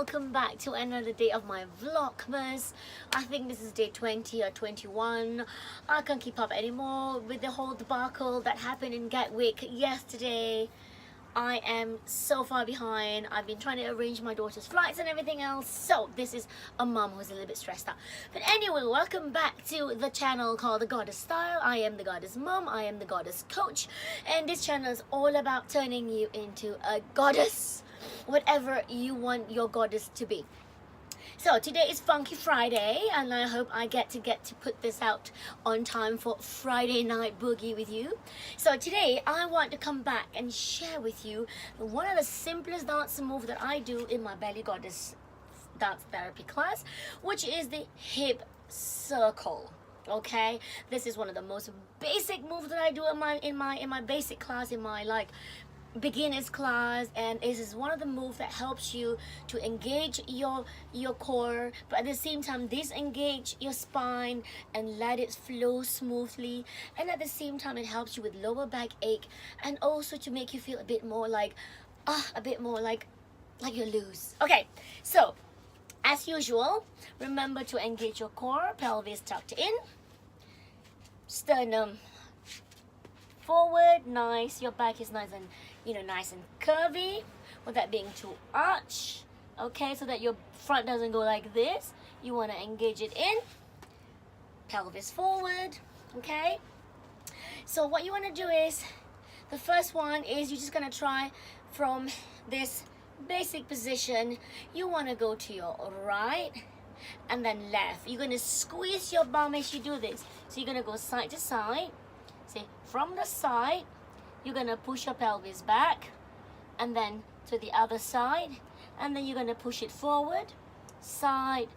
welcome back to another day of my Vlogmas. I think this is day 20 or 21. I can't keep up anymore with the whole debacle that happened in Gatwick yesterday. I am so far behind. I've been trying to arrange my daughter's flights and everything else. So this is a mum who's a little bit stressed out. But anyway, welcome back to the channel called The Goddess Style. I am the Goddess Mum. I am the Goddess Coach. And this channel is all about turning you into a goddess. Whatever you want your goddess to be. So today is Funky Friday, and I hope I get to put this out on time for Friday night boogie with you. So today I want to come back and share with you one of the simplest dance moves that I do in my Belly Goddess dance therapy class, which is the hip circle. Okay, this is one of the most basic moves that I do in my basic class, in my beginners class, and this is one of the moves that helps you to engage your core, but at the same time disengage your spine and let it flow smoothly, and at the same time it helps you with lower back ache, and also to make you feel a bit more like you're loose. Okay, so as usual, remember to engage your core, pelvis tucked in, sternum forward, nice, your back is nice and nice and curvy without being too arch. Okay, so that your front doesn't go like this. You want to engage it in, pelvis forward. Okay, so what you want to do is, the first one is you're just going to try from this basic position. You want to go to your right and then left. You're going to squeeze your bum as you do this. So you're going to go side to side. See, from the side, you're going to push your pelvis back, and then to the other side, and then you're going to push it forward, side,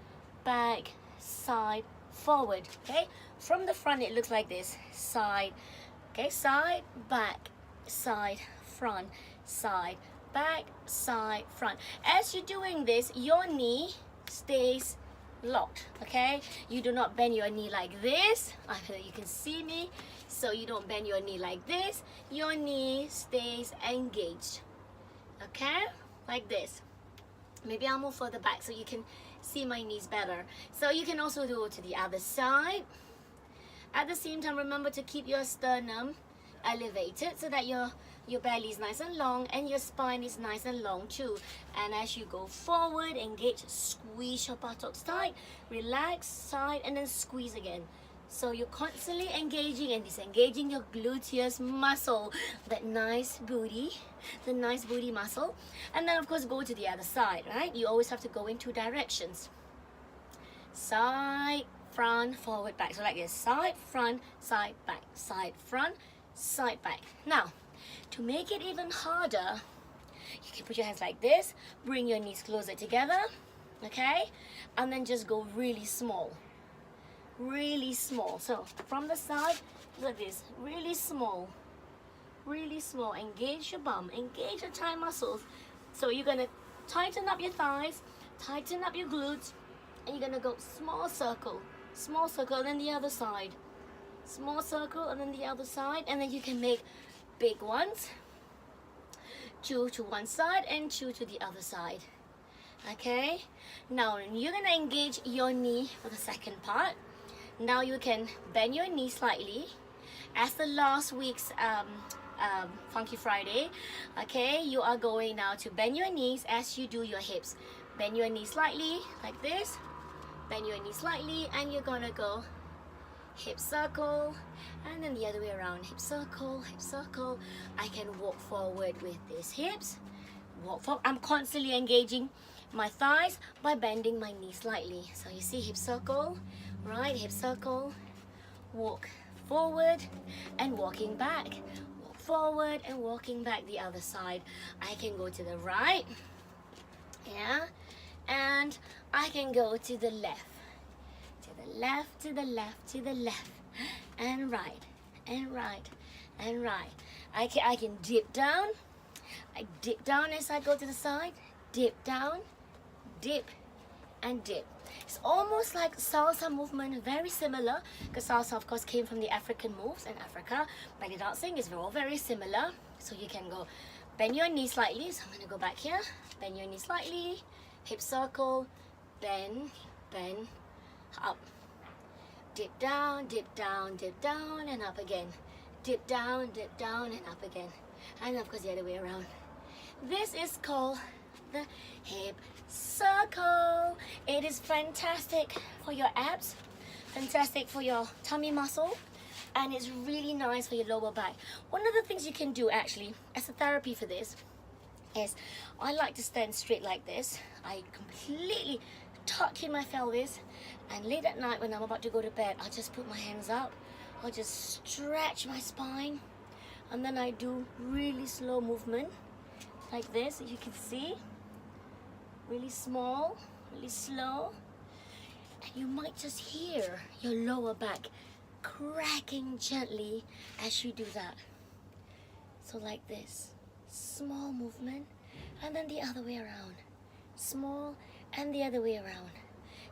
back, side, forward. Okay, from the front it looks like this, side, okay, side, back, side, front, side, back, side, front. As you're doing this, your knee stays locked. Okay, you do not bend your knee like this. I feel you can see me. So you don't bend your knee like this. Your knee stays engaged. Okay, like this. Maybe I'll move further back so you can see my knees better. So you can also do it to the other side. At the same time, remember to keep your sternum elevated so that your belly is nice and long and your spine is nice and long too. And as you go forward, engage, squeeze your buttocks tight, relax, side, and then squeeze again. So you're constantly engaging and disengaging your gluteus muscle, that nice booty, the nice booty muscle. And then of course go to the other side, right? You always have to go in two directions. Side, front, forward, back. So like this, side, front, side, back, side, front, side, back. Now, to make it even harder, you can put your hands like this, bring your knees closer together, okay? And then just go really small. Really small. So from the side, look at this, really small, engage your bum, engage your thigh muscles. So you're gonna tighten up your thighs, tighten up your glutes, and you're gonna go small circle, and then the other side, small circle, and then the other side, and then you can make big ones, 2 to one side and 2 to the other side. Okay, now you're gonna engage your knee for the second part. Now you can bend your knee slightly as the last week's Funky Friday. Okay, you are going now to bend your knees as you do your hips. Bend your knee slightly like this, bend your knee slightly, and you're gonna go hip circle, and then the other way around, hip circle, hip circle. I can walk forward with these hips, walk forward. I'm constantly engaging my thighs by bending my knee slightly. So you see, hip circle, right, hip circle, walk forward and walking back, walk forward and walking back the other side. I can go to the right, yeah, and I can go to the left, to the left, to the left, to the left, and right, and right, and right. I can dip down. I dip down as I go to the side, dip down, dip, and dip. It's almost like salsa movement, very similar, because salsa of course came from the African moves, and Africa, belly dancing is all very similar. So you can go bend your knee slightly. So I'm going to go back here, bend your knee slightly, hip circle, bend, bend, up. Dip down, dip down, dip down, and up again. Dip down, and up again. And of course the other way around. This is called the hip circle. It is fantastic for your abs, fantastic for your tummy muscle, and it's really nice for your lower back. One of the things you can do actually as a therapy for this is I like to stand straight like this. I completely tuck in my pelvis, and late at night when I'm about to go to bed, I'll just put my hands up. I'll just stretch my spine, and then I do really slow movement like this, as you can see. Really small, really slow. And you might just hear your lower back cracking gently as you do that. So like this, small movement, and then the other way around. Small and the other way around.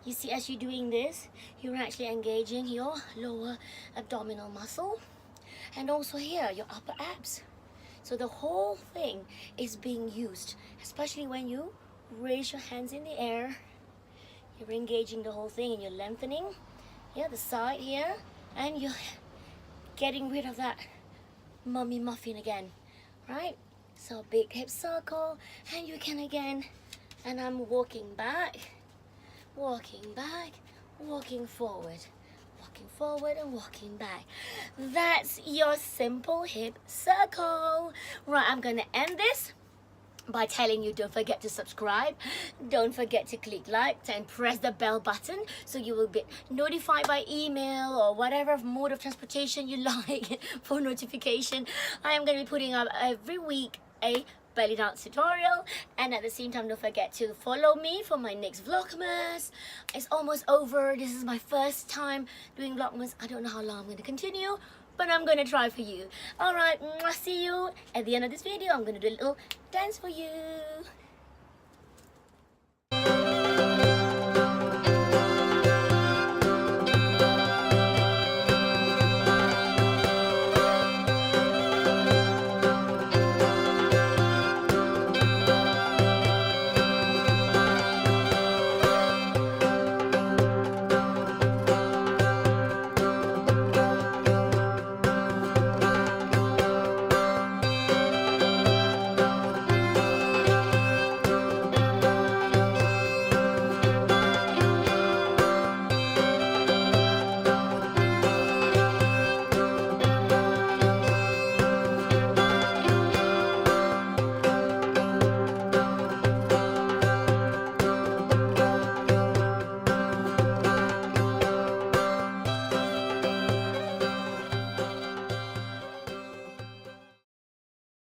You see, as you're doing this, you're actually engaging your lower abdominal muscle, and also here, your upper abs. So the whole thing is being used, especially when you raise your hands in the air. You're engaging the whole thing, and you're lengthening, yeah, the side here, and you're getting rid of that mummy muffin again, right? So big hip circle, and you can again, and I'm walking back, walking forward, walking forward and walking back. That's your simple hip circle. Right, I'm gonna end this by telling you, don't forget to subscribe, don't forget to click like and press the bell button so you will be notified by email or whatever mode of transportation you like for notification. I am going to be putting up every week a belly dance tutorial, and at the same time, don't forget to follow me for my next Vlogmas. It's almost over. This is my first time doing Vlogmas. I don't know how long I'm going to continue, but I'm going to try for you. Alright, see you at the end of this video. I'm going to do a little dance for you.